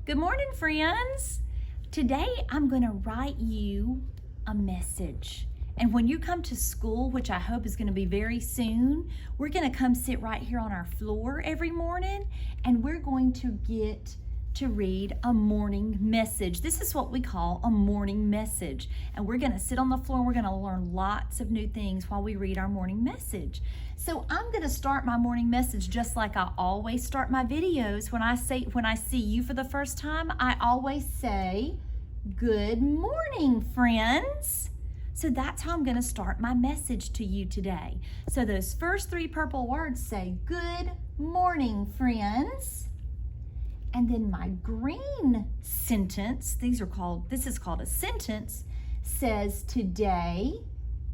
Good morning, friends. Today I'm going to write you a message. And when you come to school, which I hope is going to be very soon, we're going to come sit right here on our floor every morning and we're going to get to read a morning message. This is what we call a morning message. And we're going to sit on the floor and we're going to learn lots of new things while we read our morning message. So I'm going to start my morning message just like I always start my videos. When I see you for the first time, I always say, "Good morning, friends." So that's how I'm going to start my message to you today. So those first three purple words say, "Good morning, friends." And then my green sentence, this is called a sentence, says today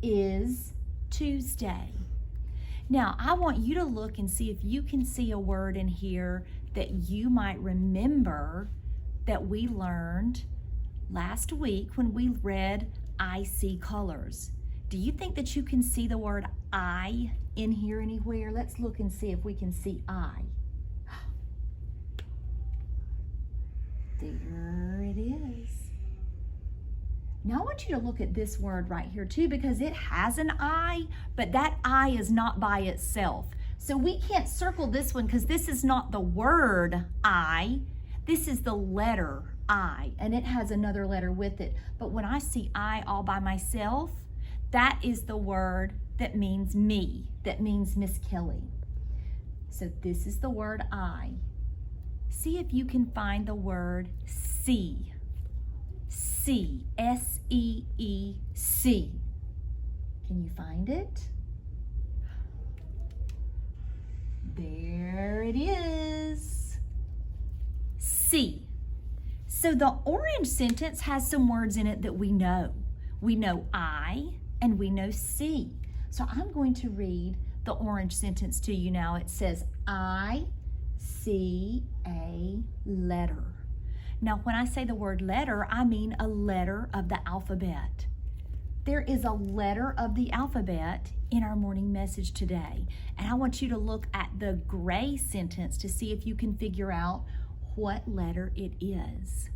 is Tuesday. Now, I want you to look and see if you can see a word in here that you might remember that we learned last week when we read I See Colors. Do you think that you can see the word I in here anywhere? Let's look and see if we can see I. There it is. Now I want you to look at this word right here too, because it has an I, but that I is not by itself. So we can't circle this one because this is not the word I. This is the letter I, and it has another letter with it. But when I see I all by myself, that is the word that means me, that means Miss Kelly. So this is the word I. See if you can find the word see. See, S-E-E-C. Can you find it? There it is. See. So the orange sentence has some words in it that we know. We know I and we know see. So I'm going to read the orange sentence to you now. It says, I see a letter. Now, when I say the word letter, I mean a letter of the alphabet. There is a letter of the alphabet in our morning message today. And I want you to look at the gray sentence to see if you can figure out what letter it is.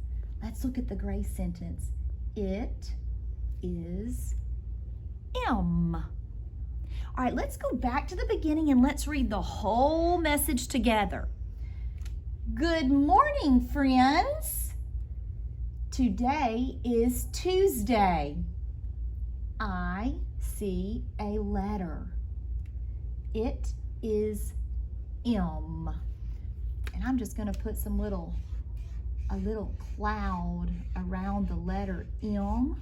Let's look at the gray sentence. It is M. All right, let's go back to the beginning and let's read the whole message together. Good morning, friends. Today is Tuesday. I see a letter. It is M. And I'm just going to put a little cloud around the letter M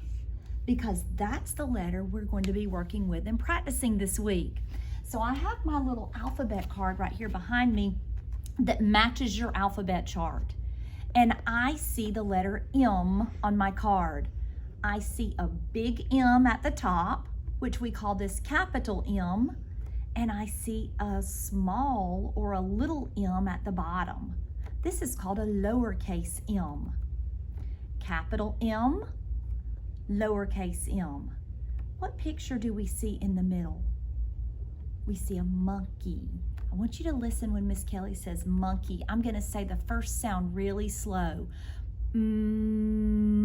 because that's the letter we're going to be working with and practicing this week. So I have my little alphabet card right here behind me that matches your alphabet chart. And I see the letter M on my card. I see a big M at the top, which we call this capital M, and I see a small or a little m at the bottom. This is called a lowercase m. Capital M, lowercase m. What picture do we see in the middle? We see a monkey. I want you to listen when Miss Kelly says monkey. I'm going to say the first sound really slow. Monkey.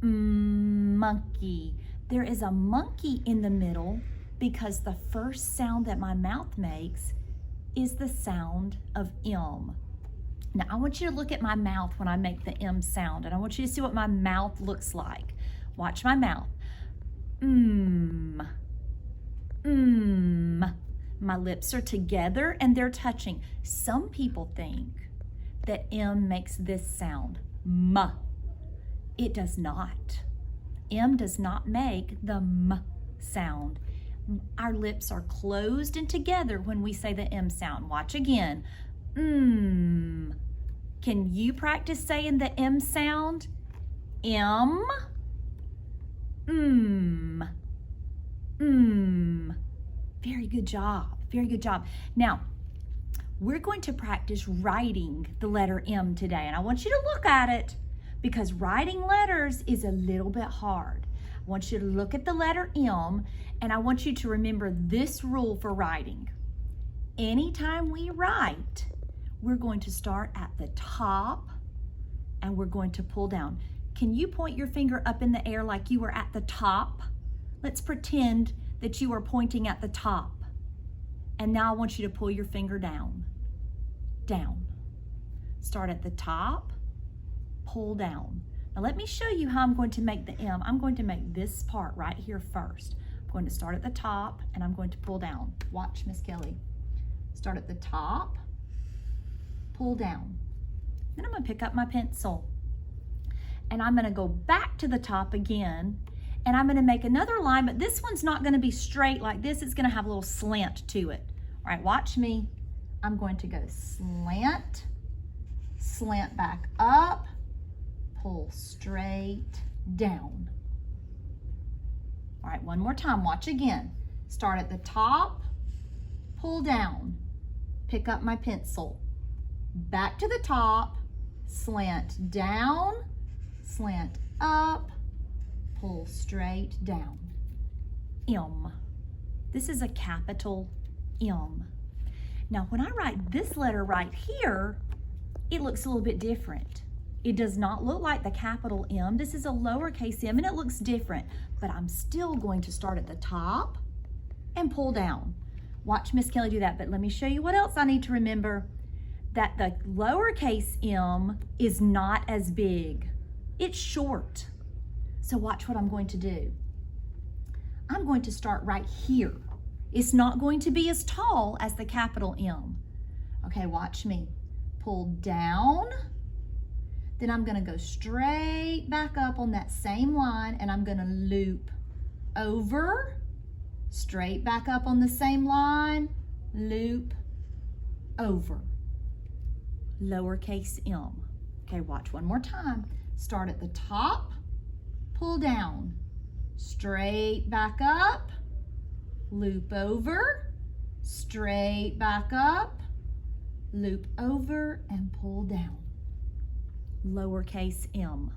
Monkey. There is a monkey in the middle because the first sound that my mouth makes is the sound of M. Now I want you to look at my mouth when I make the M sound, and I want you to see what my mouth looks like. Watch my mouth. My lips are together and they're touching. Some people think that M makes this sound, M. It does not. M does not make the M sound. Our lips are closed and together when we say the M sound. Watch again. Can you practice saying the M sound? M. Very good job. Very good job. Now, we're going to practice writing the letter M today. And I want you to look at it because writing letters is a little bit hard. I want you to look at the letter M and I want you to remember this rule for writing. Anytime we write, we're going to start at the top and we're going to pull down. Can you point your finger up in the air like you were at the top? Let's pretend that you are pointing at the top. And now I want you to pull your finger down. Down. Start at the top, pull down. Now let me show you how I'm going to make the M. I'm going to make this part right here first. I'm going to start at the top and I'm going to pull down. Watch, Miss Kelly. Start at the top, pull down. Then I'm going to pick up my pencil and I'm going to go back to the top again and I'm going to make another line, but this one's not going to be straight like this. It's going to have a little slant to it. All right, watch me. I'm going to go slant, slant back up, pull straight down. All right, one more time. Watch again. Start at the top, pull down, pick up my pencil, back to the top, slant down, slant up, pull straight down. M. This is a capital M. Now, when I write this letter right here, it looks a little bit different. It does not look like the capital M. This is a lowercase m and it looks different, but I'm still going to start at the top and pull down. Watch Miss Kelly do that, but let me show you what else I need to remember. That the lowercase m is not as big. It's short. So watch what I'm going to do. I'm going to start right here. It's not going to be as tall as the capital M. Okay, watch me. Pull down, then I'm gonna go straight back up on that same line and I'm gonna loop over, straight back up on the same line, loop over. Lowercase m. Okay, watch one more time. Start at the top, pull down, straight back up, loop over, straight back up, loop over, and pull down. Lowercase m.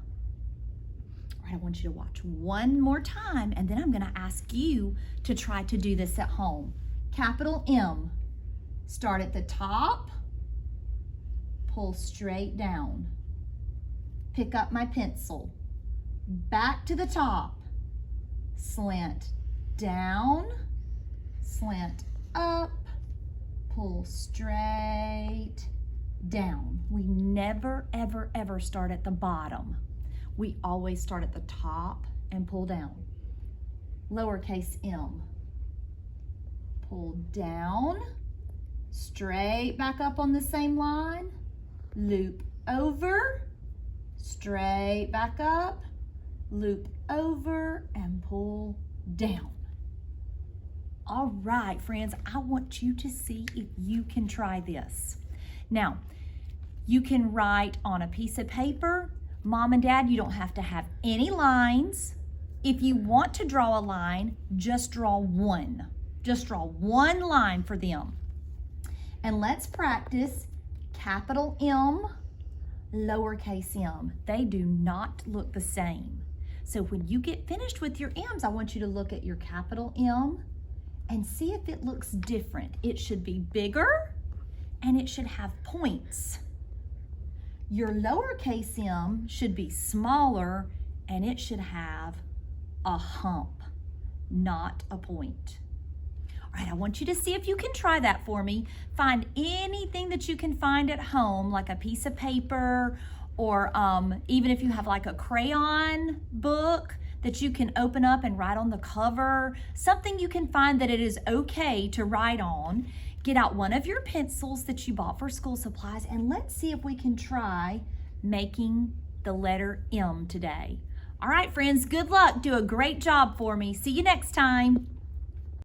All right, I want you to watch one more time, and then I'm going to ask you to try to do this at home. Capital M. Start at the top, pull straight down. Pick up my pencil. Back to the top. Slant down, slant up, pull straight down. We never, ever, ever start at the bottom. We always start at the top and pull down. Lowercase m. Pull down, straight back up on the same line, loop over, straight back up, loop over, and pull down. All right, friends, I want you to see if you can try this. Now, you can write on a piece of paper. Mom and Dad, you don't have to have any lines. If you want to draw a line, just draw one. Just draw one line for them. And let's practice capital M, lowercase m. They do not look the same. So when you get finished with your M's, I want you to look at your capital M and see if it looks different. It should be bigger and it should have points. Your lowercase m should be smaller and it should have a hump, not a point. All right, I want you to see if you can try that for me. Find anything that you can find at home, like a piece of paper, or even if you have like a crayon book that you can open up and write on the cover, something you can find that it is okay to write on. Get out one of your pencils that you bought for school supplies and let's see if we can try making the letter M today. All right, friends, good luck. Do a great job for me. See you next time.